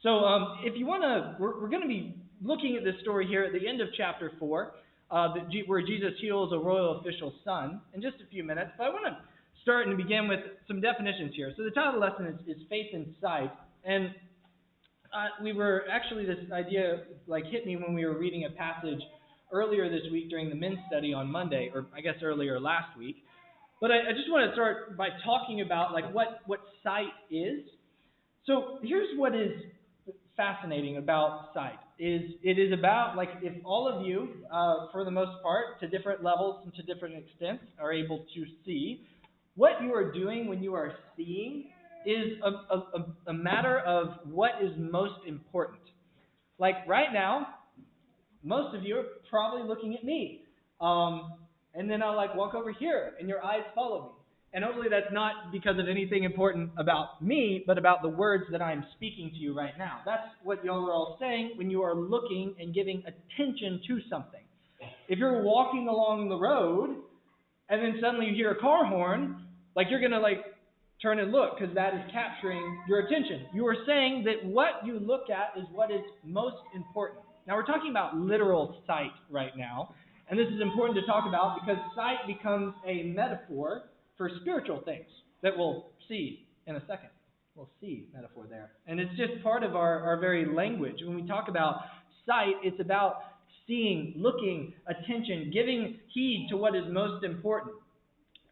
If you want to, we're going to be looking at this story here at the end of chapter 4, where Jesus heals a royal official's son in just a few minutes. But I want to start and begin with some definitions here. So the title of the lesson is Faith and Sight. And this idea hit me when we were reading a passage earlier this week during the men's study on Monday, or I guess earlier last week. But I just want to start by talking about what sight is. So here's what is fascinating about sight. It is about, if all of you, for the most part, to different levels and to different extents, are able to see, what you are doing when you are seeing is a matter of what is most important. Right now, most of you are probably looking at me. And then I'll walk over here and your eyes follow me. And hopefully that's not because of anything important about me, but about the words that I'm speaking to you right now. That's what y'all are all saying when you are looking and giving attention to something. If you're walking along the road and then suddenly you hear a car horn, you're going to turn and look because that is capturing your attention. You are saying that what you look at is what is most important. Now we're talking about literal sight right now. And this is important to talk about because sight becomes a metaphor for spiritual things that we'll see in a second. We'll see metaphor there. And it's just part of our very language. When we talk about sight, it's about seeing, looking, attention, giving heed to what is most important.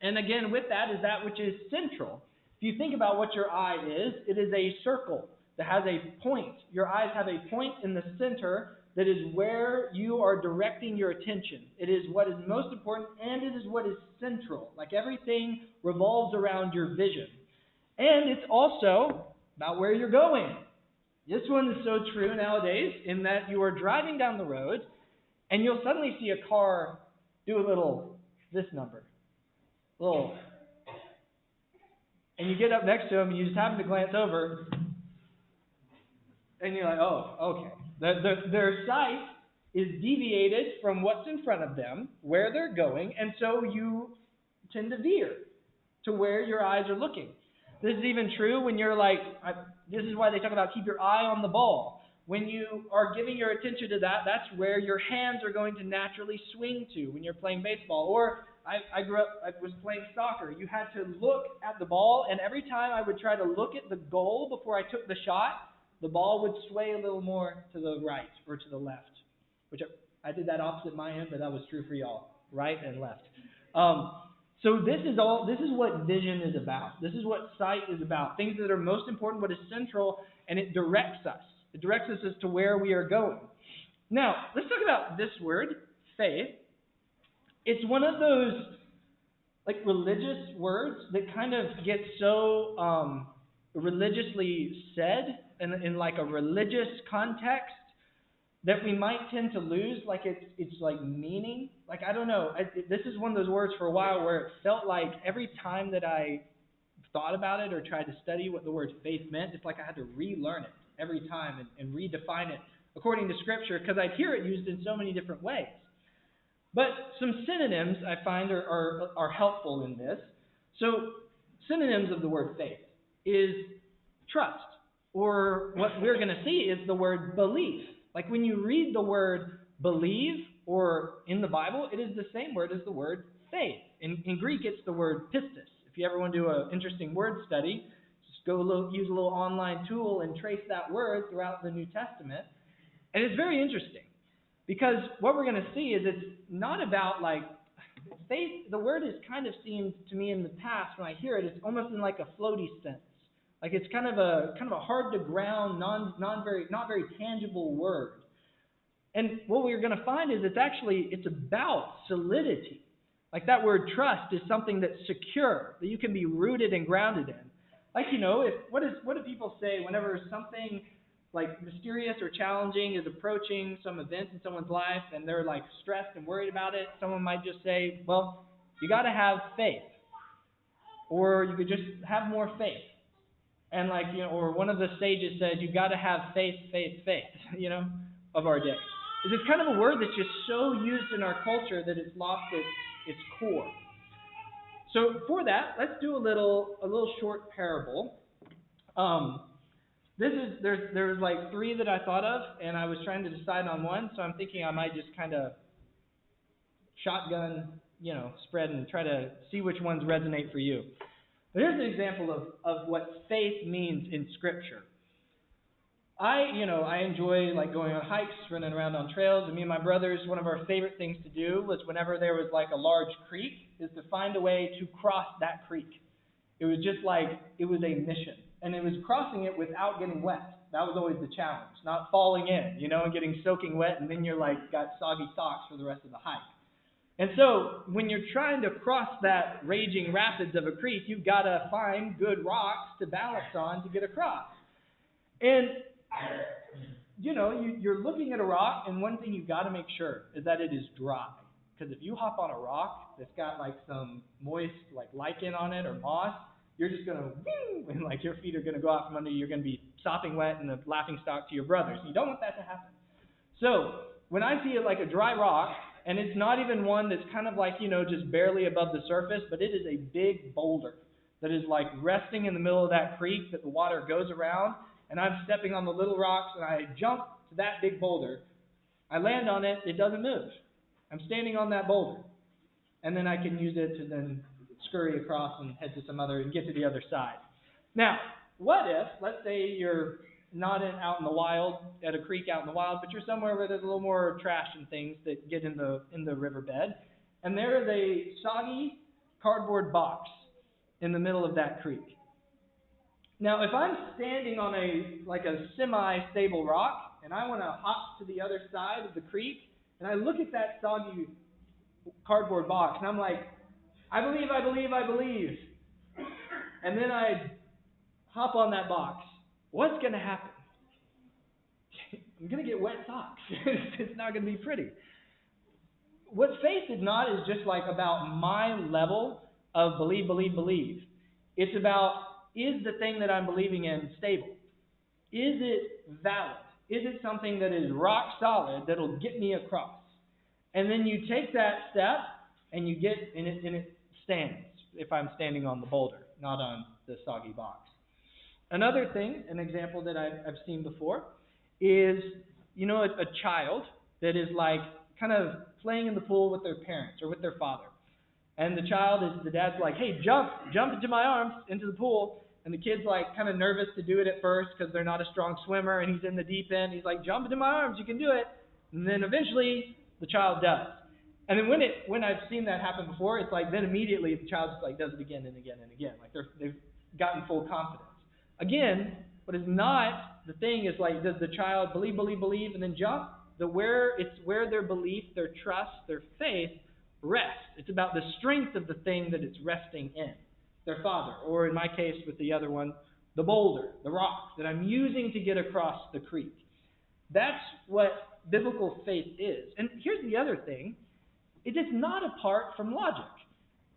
And again, with that is that which is central. If you think about what your eye is, it is a circle that has a point. Your eyes have a point in the center that is where you are directing your attention. It is what is most important, and it is what is central. Everything revolves around your vision. And it's also about where you're going. This one is so true nowadays in that you are driving down the road, and you'll suddenly see a car do a little, this number. And you get up next to them, and you just happen to glance over, and you're like, oh, okay. Their sight is deviated from what's in front of them, where they're going, and so you tend to veer to where your eyes are looking. This is even true when you're this is why they talk about keep your eye on the ball. When you are giving your attention to that, that's where your hands are going to naturally swing to when you're playing baseball. Or I was playing soccer. You had to look at the ball, and every time I would try to look at the goal before I took the shot, the ball would sway a little more to the right or to the left, which I did that opposite my end, but that was true for y'all, right and left. So this is what vision is about. This is what sight is about. Things that are most important, what is central, and it directs us. It directs us as to where we are going. Now, let's talk about this word, faith. It's one of those religious words that kind of get so religiously said in a religious context that we might tend to lose it's meaning. I don't know. This is one of those words for a while where it felt like every time that I thought about it or tried to study what the word faith meant, it's like I had to relearn it every time and redefine it according to Scripture because I'd hear it used in so many different ways. But some synonyms I find are helpful in this. So synonyms of the word faith is trust, or what we're going to see is the word belief. When you read the word believe, or in the Bible, it is the same word as the word faith. In Greek, it's the word pistis. If you ever want to do an interesting word study, just use a little online tool and trace that word throughout the New Testament. And it's very interesting. Because what we're going to see is it's not about faith. The word has kind of seemed to me in the past when I hear it, it's almost in a floaty sense. It's kind of a hard to ground, not very tangible word. And what we're going to find is it's about solidity. That word trust is something that's secure, that you can be rooted and grounded in. What do people say whenever something mysterious or challenging is approaching some event in someone's life and they're stressed and worried about it? Someone might just say, well, you got to have faith. Or you could just have more faith. And or one of the sages said, you got to have faith, of our day. It's kind of a word that's just so used in our culture that it's lost its core. So for that, let's do a little short parable. There's like three that I thought of, and I was trying to decide on one, so I'm thinking I might just kind of shotgun, spread and try to see which ones resonate for you. But here's an example of what faith means in Scripture. I enjoy like going on hikes, running around on trails, and me and my brothers, one of our favorite things to do was whenever there was like a large creek, is to find a way to cross that creek. It was just like, it was a mission. And it was crossing it without getting wet. That was always the challenge. Not falling in, and getting soaking wet, and then you're like, got soggy socks for the rest of the hike. And so, when you're trying to cross that raging rapids of a creek, you've got to find good rocks to balance on to get across. And, you're looking at a rock, and one thing you've got to make sure is that it is dry. Because if you hop on a rock that's got like some moist like lichen on it or moss, you're just going to, and like your feet are going to go out from under you. You're going to be sopping wet and a laughing stock to your brothers. You don't want that to happen. So when I see it like a dry rock, and it's not even one that's kind of like, just barely above the surface, but it is a big boulder that is like resting in the middle of that creek that the water goes around, and I'm stepping on the little rocks, and I jump to that big boulder. I land on it. It doesn't move. I'm standing on that boulder, and then I can use it to then scurry across and head to some other and get to the other side. Now, what if, let's say you're not out in the wild, at a creek out in the wild, but you're somewhere where there's a little more trash and things that get in the riverbed, and there is a soggy cardboard box in the middle of that creek. Now, if I'm standing on a semi-stable rock, and I want to hop to the other side of the creek, and I look at that soggy cardboard box, and I'm like, I believe. And then I hop on that box. What's going to happen? I'm going to get wet socks. It's not going to be pretty. What faith is not is just like about my level of believe. It's about, is the thing that I'm believing in stable? Is it valid? Is it something that is rock solid that'll get me across? And then you take that step and you get in it, and it stands if I'm standing on the boulder, not on the soggy box. Another thing, an example that I've seen before, is a child that is like kind of playing in the pool with their parents or with their father. And the dad's like, hey, jump into my arms, into the pool. And the kid's like kind of nervous to do it at first because they're not a strong swimmer, and he's in the deep end. He's like, jump into my arms, you can do it. And then eventually the child does. And then when I've seen that happen before, it's like then immediately the child just like does it again and again and again. Like they've gotten full confidence. Again, what is not the thing is like, does the child believe, and then jump? It's where their belief, their trust, their faith rests. It's about the strength of the thing that it's resting in. Their father, or in my case with the other one, the boulder, the rock that I'm using to get across the creek. That's what biblical faith is. And here's the other thing. It is not apart from logic.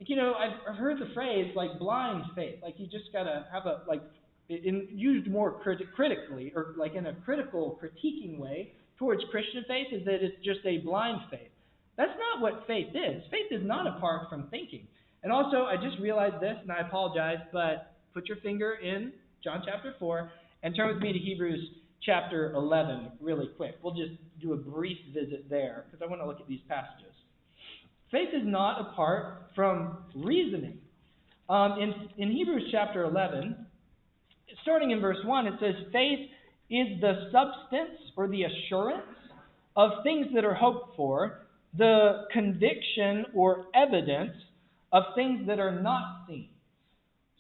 I've heard the phrase like blind faith. Like you just got to have used more critically, or like in a critiquing way towards Christian faith, is that it's just a blind faith. That's not what faith is. Faith is not apart from thinking. And also, I just realized this, and I apologize, but put your finger in John chapter 4 and turn with me to Hebrews chapter 11 really quick. We'll just do a brief visit there because I want to look at these passages. Faith is not apart from reasoning. In Hebrews chapter 11, starting in verse 1, it says, faith is the substance or the assurance of things that are hoped for, the conviction or evidence of things that are not seen.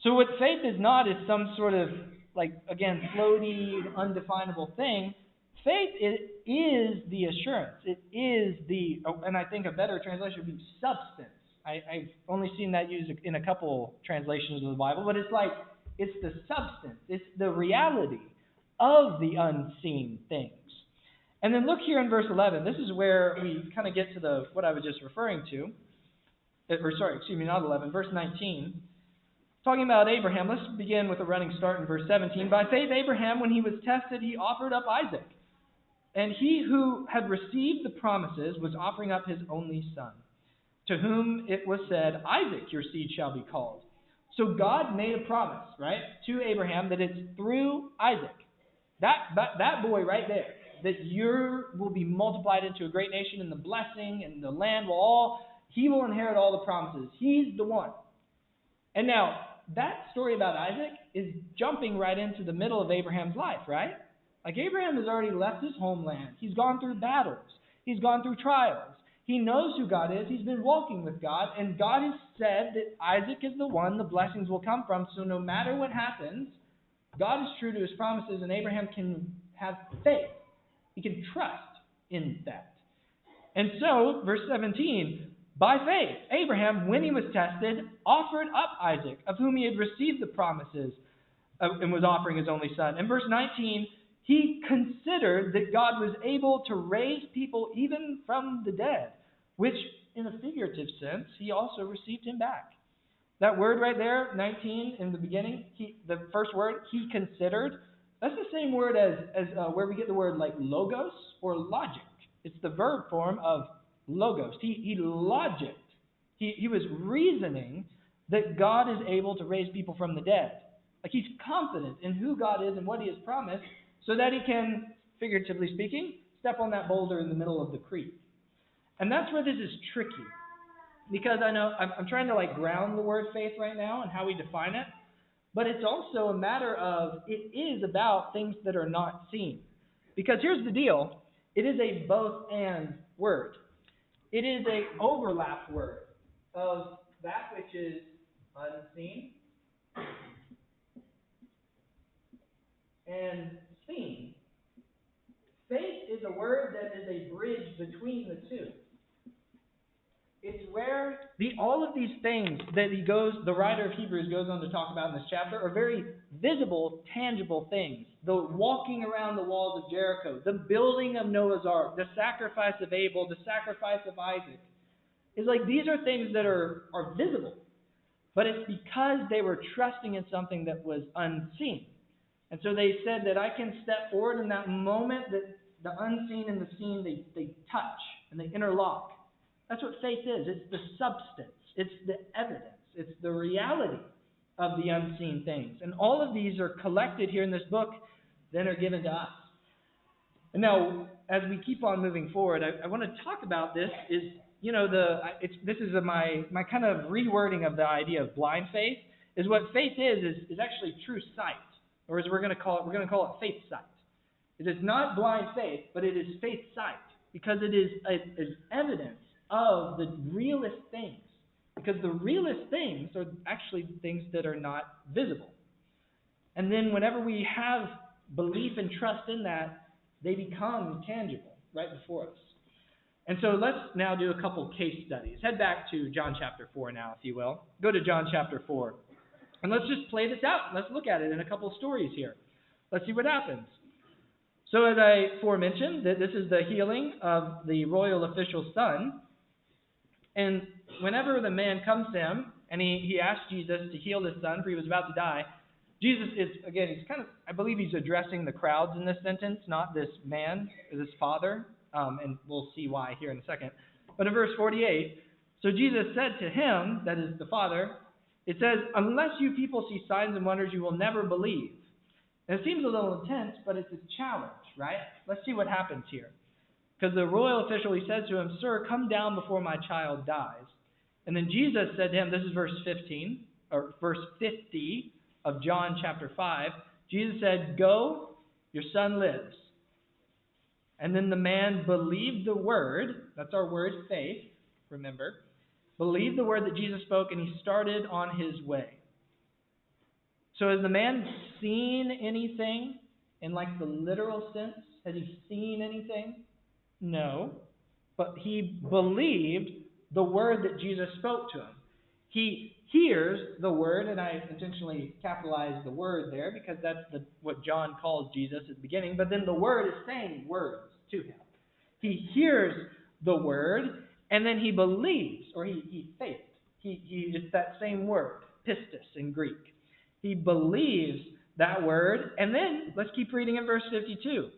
So what faith is not is some sort of, floaty, undefinable thing. Faith is the assurance. It is and I think a better translation would be substance. I've only seen that used in a couple translations of the Bible, but it's the substance. It's the reality of the unseen things. And then look here in verse 11. This is where we kind of get to what I was just referring to. Not 11, verse 19. Talking about Abraham, let's begin with a running start in verse 17. By faith, Abraham, when he was tested, he offered up Isaac. And he who had received the promises was offering up his only son, to whom it was said, Isaac, your seed shall be called. So God made a promise, right, to Abraham that it's through Isaac That boy right there, that you will be multiplied into a great nation, and the blessing and the land he will inherit all the promises. He's the one. And now, that story about Isaac is jumping right into the middle of Abraham's life, right? Like, Abraham has already left his homeland. He's gone through battles. He's gone through trials. He knows who God is. He's been walking with God. And God has said that Isaac is the one the blessings will come from. So no matter what happens, God is true to his promises, and Abraham can have faith. He can trust in that. And so, verse 17, by faith, Abraham, when he was tested, offered up Isaac, of whom he had received the promises, and was offering his only son. In verse 19, he considered that God was able to raise people even from the dead, which, in a figurative sense, he also received him back. That word right there, 19, in the beginning, the first word, he considered, that's the same word as where we get the word like logos or logic. It's the verb form of logos. He logicked. He was reasoning that God is able to raise people from the dead. Like, he's confident in who God is and what he has promised, so that he can, figuratively speaking, step on that boulder in the middle of the creek. And that's where this is tricky. Because I know I'm trying to ground the word faith right now and how we define it. But it's also a matter of, it is about things that are not seen. Because here's the deal. It is a both and word. It is an overlap word of that which is unseen and seen. Faith is a word that is a bridge between the two. It's where all of these things that the writer of Hebrews goes on to talk about in this chapter are very visible, tangible things. The walking around the walls of Jericho, the building of Noah's Ark, the sacrifice of Abel, the sacrifice of Isaac. It's like these are things that are visible. But it's because they were trusting in something that was unseen. And so they said that I can step forward in that moment that the unseen and the seen, they touch and they interlock. That's what faith is. It's the substance. It's the evidence. It's the reality of the unseen things. And all of these are collected here in this book, then are given to us. And now, as we keep on moving forward, I want to talk about this. This is my kind of rewording of the idea of blind faith. Is what faith is actually true sight, or as we're going to call it faith sight. It is not blind faith, but it is faith sight, because it is evidence of the realest things. Because the realest things are actually things that are not visible. And then whenever we have belief and trust in that, they become tangible right before us. And so let's now do a couple case studies. Head back to John chapter 4 now, if you will. Go to John chapter 4. And let's just play this out. Let's look at it in a couple stories here. Let's see what happens. So as I aforementioned, that this is the healing of the royal official's son. And whenever the man comes to him, and he asks Jesus to heal his son, for he was about to die, Jesus is, again, I believe he's addressing the crowds in this sentence, not this man, this father, and we'll see why here in a second. But in verse 48, so Jesus said to him, that is the father, it says, unless you people see signs and wonders, you will never believe. And it seems a little intense, but it's a challenge, right? Let's see what happens here. Because the royal official, he says to him, sir, come down before my child dies. And then Jesus said to him, this is verse 15, or verse 50 of John chapter 5. Jesus said, go, your son lives. And then the man believed the word, that's our word, faith, remember, believed the word that Jesus spoke, and he started on his way. So has the man seen anything in the literal sense? Has he seen anything? No, but he believed the word that Jesus spoke to him. He hears the word, and I intentionally capitalized the word there because that's what John calls Jesus at the beginning, but then the word is saying words to him. He hears the word, and then he believes, or he faith. It's that same word, pistis in Greek. He believes that word, and then let's keep reading in verse 51.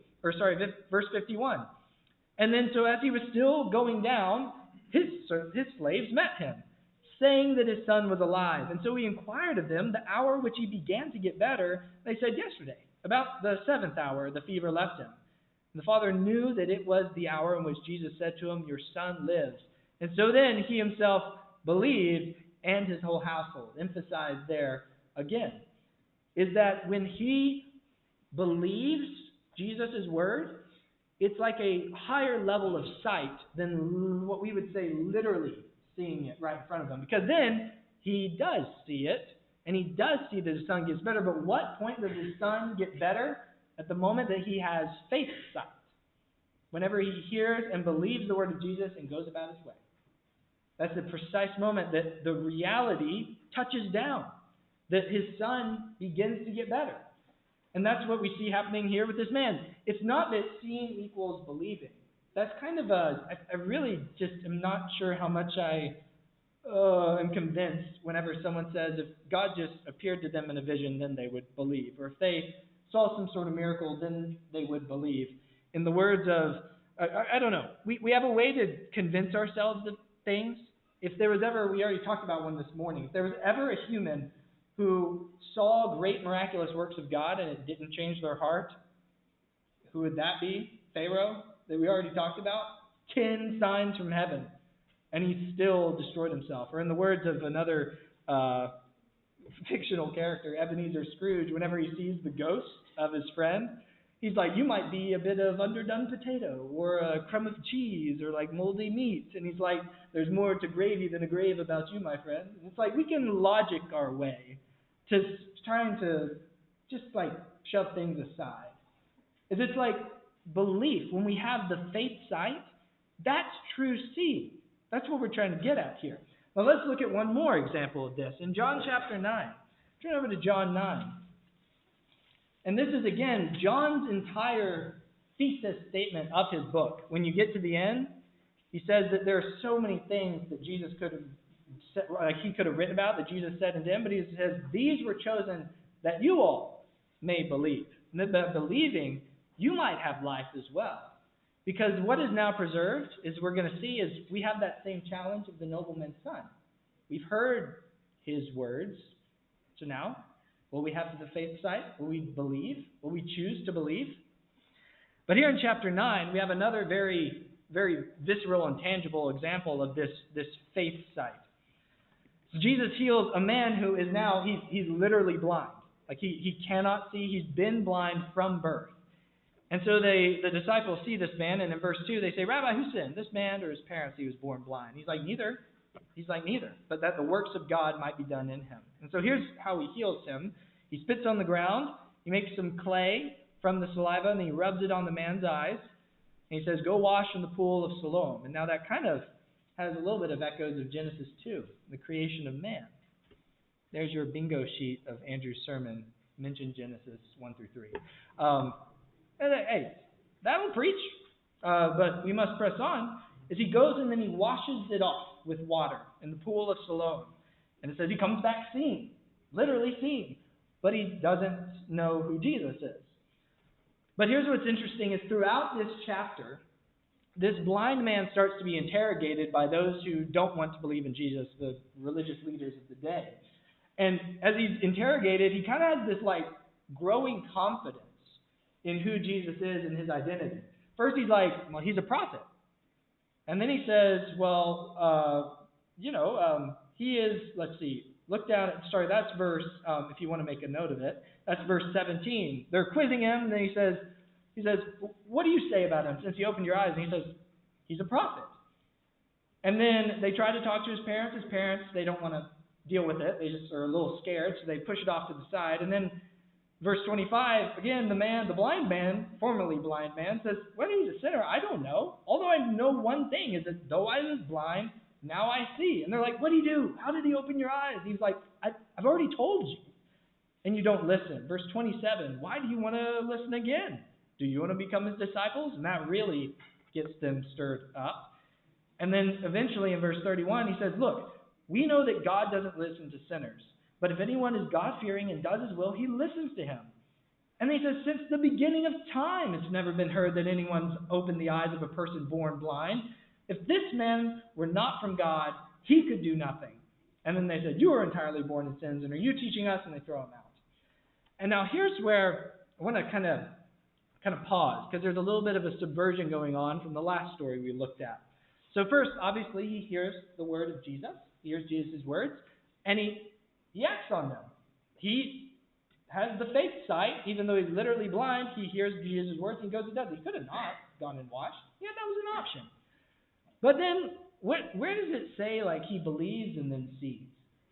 And then so as he was still going down, his slaves met him, saying that his son was alive. And so he inquired of them the hour which he began to get better. They said, yesterday. About the seventh hour, the fever left him. And the father knew that it was the hour in which Jesus said to him, "Your son lives." And so then he himself believed, and his whole household. Emphasized there again is that when he believes Jesus' word, it's like a higher level of sight than what we would say literally seeing it right in front of him. Because then he does see it, and he does see that his son gets better. But what point does his son get better? At the moment that he has faith sight. Whenever he hears and believes the word of Jesus and goes about his way. That's the precise moment that the reality touches down. That his son begins to get better. And that's what we see happening here with this man. It's not that seeing equals believing. That's kind of I really just am not sure how much I am convinced whenever someone says if God just appeared to them in a vision, then they would believe. Or if they saw some sort of miracle, then they would believe. In the words of, I don't know, we have a way to convince ourselves of things. If there was ever, we already talked about one this morning, if there was ever a human who saw great miraculous works of God and it didn't change their heart, who would that be? Pharaoh, that we already talked about? 10 signs from heaven, and he still destroyed himself. Or in the words of another fictional character, Ebenezer Scrooge, whenever he sees the ghost of his friend, he's like, you might be a bit of underdone potato or a crumb of cheese or like moldy meat. And he's like, there's more to gravy than a grave about you, my friend. And it's like we can logic our way to trying to just like shove things aside. It's like belief. When we have the faith sight, that's true seeing. That's what we're trying to get at here. Now let's look at one more example of this. In John chapter 9. Turn over to John 9. And this is, again, John's entire thesis statement of his book. When you get to the end, he says that there are so many things that Jesus could have said, he could have written about, that Jesus said and did, but he says, these were chosen that you all may believe. And that by believing, you might have life as well. Because what is now preserved, is we're going to see, is we have that same challenge of the nobleman's son. We've heard his words. So now, will we have the faith sight? Will we believe? Will we choose to believe? But here in chapter 9, we have another very, very visceral and tangible example of this faith sight. So Jesus heals a man who is now, he's literally blind. Like he cannot see. He's been blind from birth. And so the disciples see this man, and in verse 2 they say, Rabbi, who sinned, this man or his parents, he was born blind? He's like, neither. He's like, neither. But that the works of God might be done in him. And so here's how he heals him. He spits on the ground. He makes some clay from the saliva, and he rubs it on the man's eyes. And he says, go wash in the pool of Siloam. And now that kind of has a little bit of echoes of Genesis 2, the creation of man. There's your bingo sheet of Andrew's sermon. Mention Genesis 1 through 3. Hey, that'll preach. But we must press on. As he goes and then he washes it off with water in the pool of Siloam. And it says he comes back seeing, literally seeing. But he doesn't know who Jesus is. But here's what's interesting is throughout this chapter, this blind man starts to be interrogated by those who don't want to believe in Jesus, the religious leaders of the day. And as he's interrogated, he kind of has this like growing confidence in who Jesus is and his identity. First he's like, well, he's a prophet. And then he says, well, he is, let's see, look down at, that's verse, if you want to make a note of it, that's verse 17. They're quizzing him, and then he says, what do you say about him since he opened your eyes? And he says, he's a prophet. And then they try to talk to his parents. His parents, they don't want to deal with it. They just are a little scared, so they push it off to the side. And then verse 25, again, the blind man, formerly blind man, says, whether he's a sinner, I don't know. Although I know one thing, is that though I was blind, now I see. And they're like, what did he do? How did he open your eyes? He's like, I've already told you. And you don't listen. Verse 27, why do you want to listen again? Do you want to become his disciples? And that really gets them stirred up. And then eventually in verse 31, he says, look, we know that God doesn't listen to sinners. But if anyone is God-fearing and does his will, he listens to him. And he says, since the beginning of time, it's never been heard that anyone's opened the eyes of a person born blind. If this man were not from God, he could do nothing. And then they said, you are entirely born in sins, and are you teaching us? And they throw him out. And now here's where I want to kind of pause because there's a little bit of a subversion going on from the last story we looked at. So first, obviously, he hears the word of Jesus. He hears Jesus' words, and he acts on them. He has the faith sight, even though he's literally blind. He hears Jesus' words and goes and does it. He could have not gone and washed. Yeah, that was an option. But then, where does it say like he believes and then sees?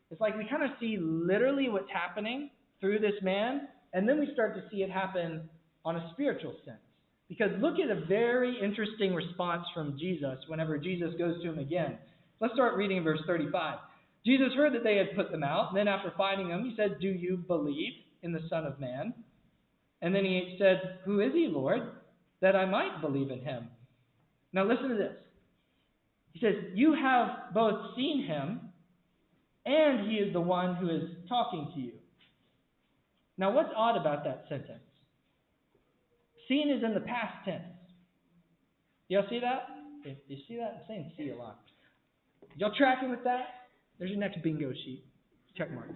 It's like we kind of see literally what's happening through this man, and then we start to see it happen on a spiritual sense. Because look at a very interesting response from Jesus whenever Jesus goes to him again. Let's start reading in verse 35. Jesus heard that they had put them out, and then after finding them, he said, "Do you believe in the Son of Man?" And then he said, "Who is he, Lord, that I might believe in him?" Now listen to this. He says, "You have both seen him, and he is the one who is talking to you." Now what's odd about that sentence? Seen is in the past tense. Y'all see that? If you see that, I'm saying see a lot. Y'all tracking with that? There's your next bingo sheet. Check mark.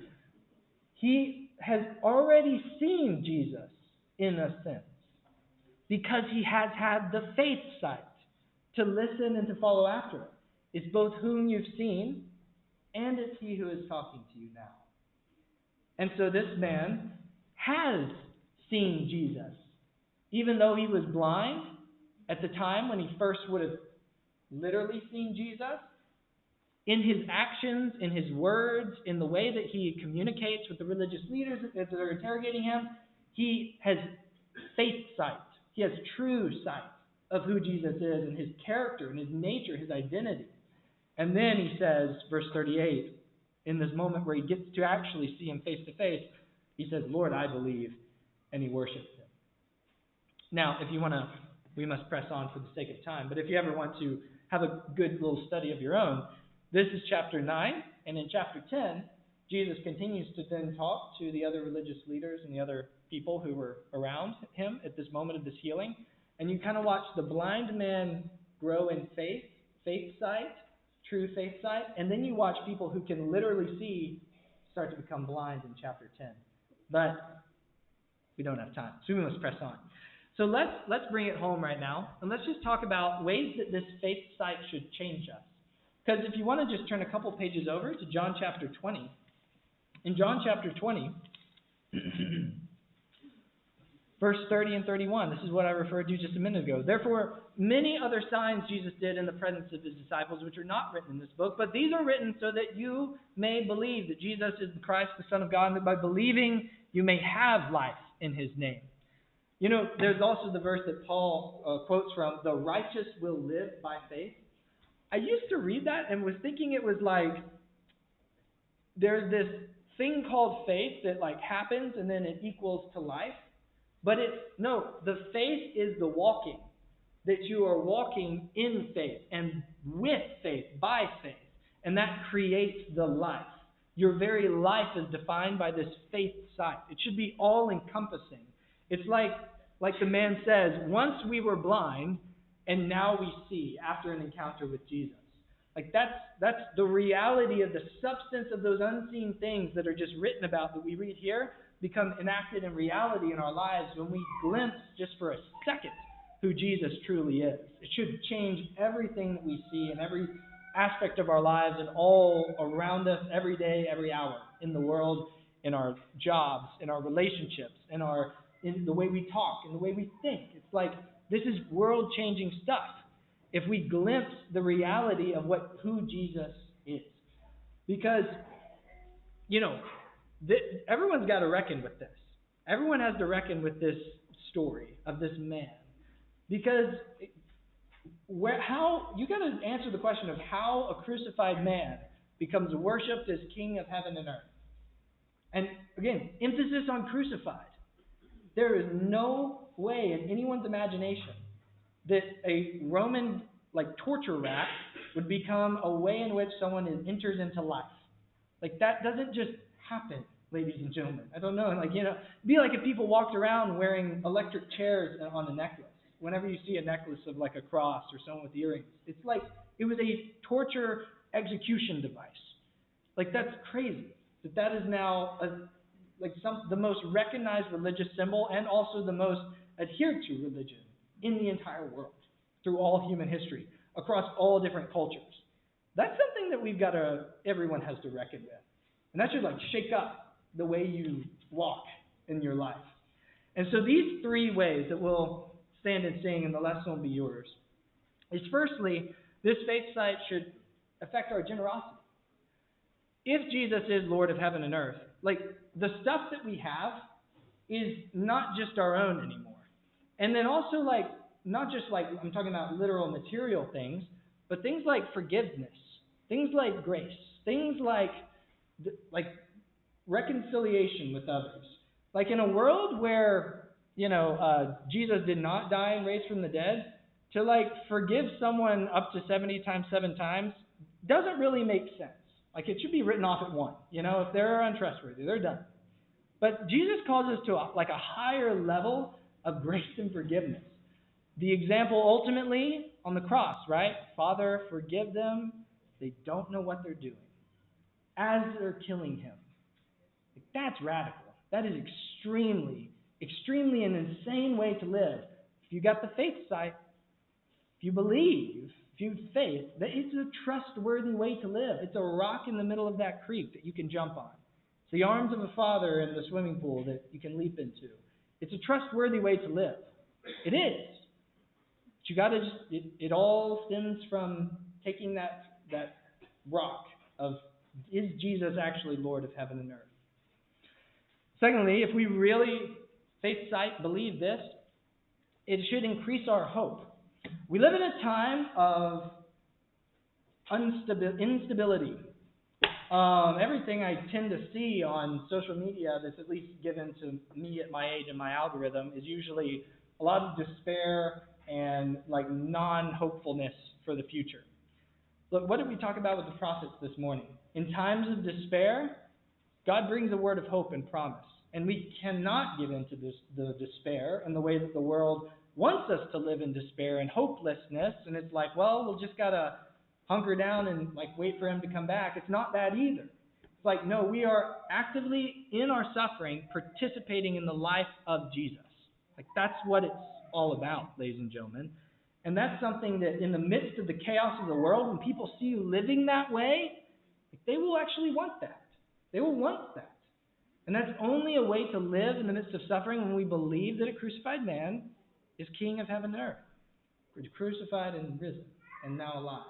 He has already seen Jesus in a sense because he has had the faith sight to listen and to follow after it. It's both whom you've seen and it's he who is talking to you now. And so this man has seen Jesus. Even though he was blind at the time when he first would have literally seen Jesus, in his actions, in his words, in the way that he communicates with the religious leaders as they're interrogating him, he has faith sight. He has true sight of who Jesus is and his character and his nature, his identity. And then he says, verse 38, in this moment where he gets to actually see him face to face, he says, "Lord, I believe," and he worships him. Now, if you want to, we must press on for the sake of time, but if you ever want to have a good little study of your own, this is chapter 9, and in chapter 10, Jesus continues to then talk to the other religious leaders and the other people who were around him at this moment of this healing, and you kind of watch the blind man grow in faith sight, true faith sight, and then you watch people who can literally see start to become blind in chapter 10. But we don't have time, so we must press on. So let's bring it home right now, and let's just talk about ways that this faith sight should change us. Because if you want to just turn a couple pages over to John chapter 20, in John chapter 20, verse 30 and 31, this is what I referred to just a minute ago. "Therefore, many other signs Jesus did in the presence of his disciples, which are not written in this book, but these are written so that you may believe that Jesus is the Christ, the Son of God, and that by believing you may have life in his name." You know, there's also the verse that Paul quotes from, "The righteous will live by faith." I used to read that and was thinking it was like there's this thing called faith that like happens and then it equals to life. But no, the faith is the walking. That you are walking in faith and with faith, by faith. And that creates the life. Your very life is defined by this faith sight. It should be all-encompassing. It's like the man says, once we were blind, and now we see after an encounter with Jesus. Like that's the reality of the substance of those unseen things that are just written about that we read here become enacted in reality in our lives when we glimpse just for a second who Jesus truly is. It should change everything that we see in every aspect of our lives and all around us every day, every hour, in the world, in our jobs, in our relationships, in the way we talk, in the way we think. It's like this is world-changing stuff if we glimpse the reality of who Jesus is. Because, everyone's got to reckon with this. Everyone has to reckon with this story of this man. Because you got to answer the question of how a crucified man becomes worshipped as king of heaven and earth. And again, emphasis on crucified. There is no way in anyone's imagination that a Roman torture rack would become a way in which someone enters into life. That doesn't just happen, ladies and gentlemen. I don't know. It'd be like if people walked around wearing electric chairs on a necklace. Whenever you see a necklace of a cross or someone with earrings, it's like it was a torture execution device. That's crazy. That is now the most recognized religious symbol and also the most adhered to religion in the entire world through all human history, across all different cultures. That's something that everyone has to reckon with. And that should shake up the way you walk in your life. And so these three ways that we'll stand and sing, and the lesson will be yours, is firstly, this faith site should affect our generosity. If Jesus is Lord of heaven and earth, the stuff that we have is not just our own anymore. And then also not just I'm talking about literal material things, but things like forgiveness, things like grace, things like reconciliation with others. In a world where, Jesus did not die and raise from the dead, to forgive someone up to 70 times 7 times doesn't really make sense. It should be written off at one. If they're untrustworthy, they're done. But Jesus calls us to a higher level of grace and forgiveness. The example ultimately on the cross, right? Father, forgive them. They don't know what they're doing. As they're killing him. That's radical. That is extremely, extremely an insane way to live. If you got the faith sight, if you believe, if you have faith, that it's a trustworthy way to live. It's a rock in the middle of that creek that you can jump on. It's the arms of a father in the swimming pool that you can leap into. It's a trustworthy way to live. It is. But you got to it all stems from taking that rock of, is Jesus actually Lord of heaven and earth? Secondly, if we really, faith sight, believe this, it should increase our hope. We live in a time of instability. Everything I tend to see on social media that's at least given to me at my age and my algorithm is usually a lot of despair and non-hopefulness for the future. Look, what did we talk about with the prophets this morning? In times of despair, God brings a word of hope and promise. And we cannot give in to the despair and the way that the world wants us to live in despair and hopelessness. And it's we'll just got to hunker down and wait for him to come back. It's not that either. It's no, we are actively in our suffering participating in the life of Jesus. That's what it's all about, ladies and gentlemen. And that's something that in the midst of the chaos of the world, when people see you living that way, they will actually want that. They will want that. And that's only a way to live in the midst of suffering when we believe that a crucified man is King of heaven and earth. We're crucified and risen and now alive.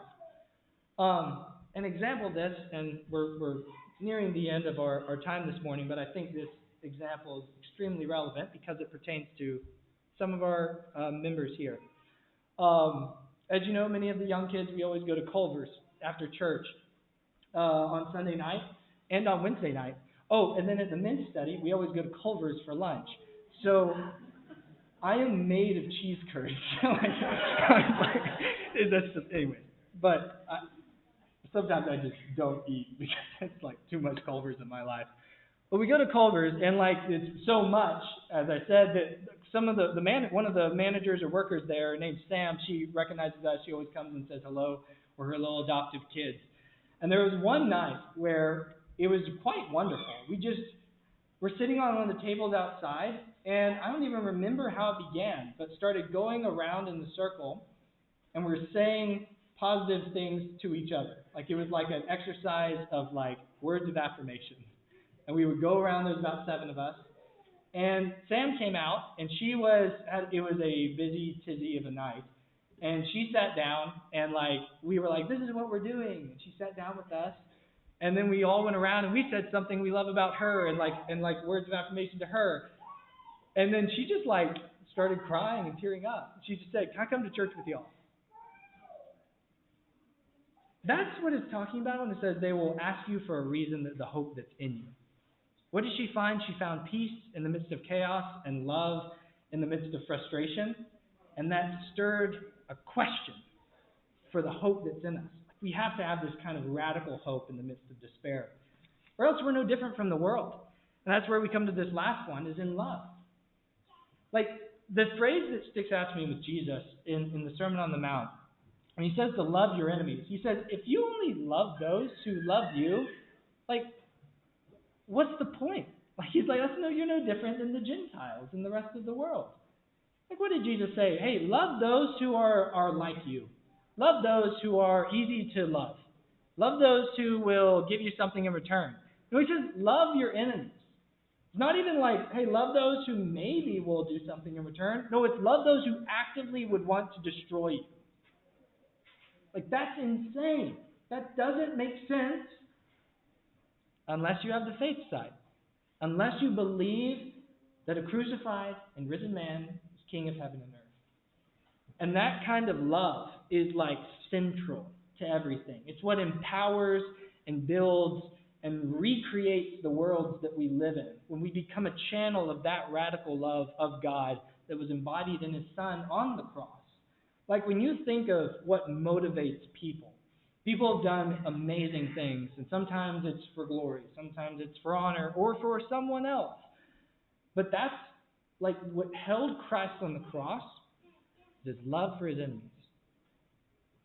An example of this, and we're nearing the end of our time this morning, but I think this example is extremely relevant because it pertains to some of our members here. As you know, many of the young kids, we always go to Culver's after church on Sunday night and on Wednesday night. Oh, and then at the men's study, we always go to Culver's for lunch. So I am made of cheese curds. Anyway, but sometimes I just don't eat because it's too much Culver's in my life. But we go to Culver's, and it's so much, as I said, that some of one of the managers or workers there, named Sam, she recognizes us. She always comes and says hello. We're her little adoptive kids. And there was one night where it was quite wonderful. We're sitting on one of the tables outside, and I don't even remember how it began, but started going around in the circle, and we're saying positive things to each other. It was an exercise of words of affirmation. And we would go around, there's about 7 of us. And Sam came out, and it was a busy tizzy of a night. And she sat down, and we were this is what we're doing. And she sat down with us. And then we all went around, and we said something we love about her, and words of affirmation to her. And then she just started crying and tearing up. She just said, "Can I come to church with y'all?" That's what it's talking about when it says they will ask you for a reason, that the hope that's in you. What did she find? She found peace in the midst of chaos and love in the midst of frustration. And that stirred a question for the hope that's in us. We have to have this kind of radical hope in the midst of despair, or else we're no different from the world. And that's where we come to this last one, is in love. The phrase that sticks out to me with Jesus in the Sermon on the Mount, when he says to love your enemies, he says, if you only love those who love you, what's the point? Like he's like, no, you're no different than the Gentiles and the rest of the world. Like what did Jesus say? Hey, love those who are like you. Love those who are easy to love. Love those who will give you something in return. No, he says, love your enemies. It's not even like, hey, love those who maybe will do something in return. No, it's love those who actively would want to destroy you. Like, that's insane. That doesn't make sense unless you have the faith side. Unless you believe that a crucified and risen man is King of heaven and earth. And that kind of love is like central to everything. It's what empowers and builds and recreates the worlds that we live in. When we become a channel of that radical love of God that was embodied in His Son on the cross. Like when you think of what motivates people, people have done amazing things, and sometimes it's for glory, sometimes it's for honor, or for someone else. But that's like what held Christ on the cross, is His love for His enemies.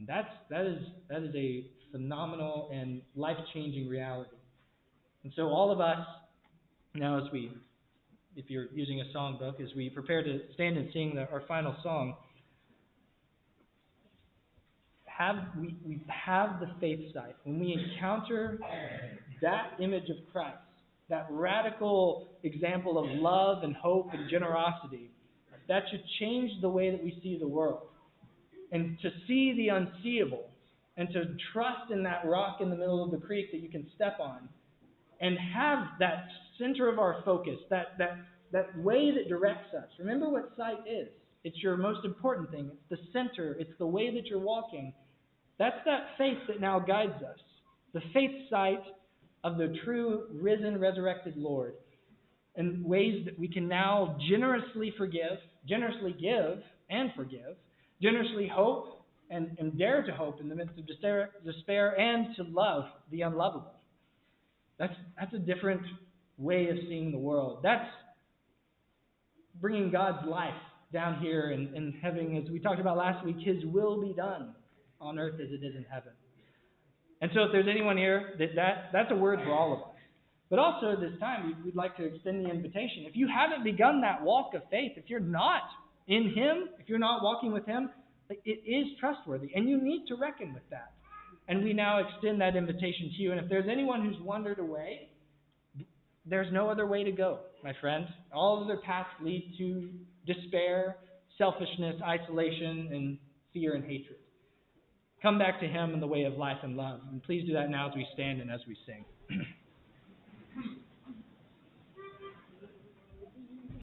And that is a phenomenal and life-changing reality. And so all of us, now if you're using a songbook, as we prepare to stand and sing our final song, we have the faith side. When we encounter that image of Christ, that radical example of love and hope and generosity, that should change the way that we see the world. And to see the unseeable, and to trust in that rock in the middle of the creek that you can step on, and have that center of our focus, that way that directs us. Remember what sight is. It's your most important thing. It's the center. It's the way that you're walking. That's that faith that now guides us. The faith sight of the true, risen, resurrected Lord. In ways that we can now generously forgive, generously give and forgive, generously hope and dare to hope in the midst of despair, and to love the unlovable. That's a different way of seeing the world. That's bringing God's life down here and having, as we talked about last week, His will be done on earth as it is in heaven. And so if there's anyone here, that's a word for all of us. But also at this time, we'd like to extend the invitation. If you haven't begun that walk of faith, if you're not in Him, if you're not walking with Him, it is trustworthy, and you need to reckon with that. And we now extend that invitation to you. And if there's anyone who's wandered away, there's no other way to go, my friend. All other paths lead to despair, selfishness, isolation, and fear and hatred. Come back to Him in the way of life and love. And please do that now as we stand and as we sing.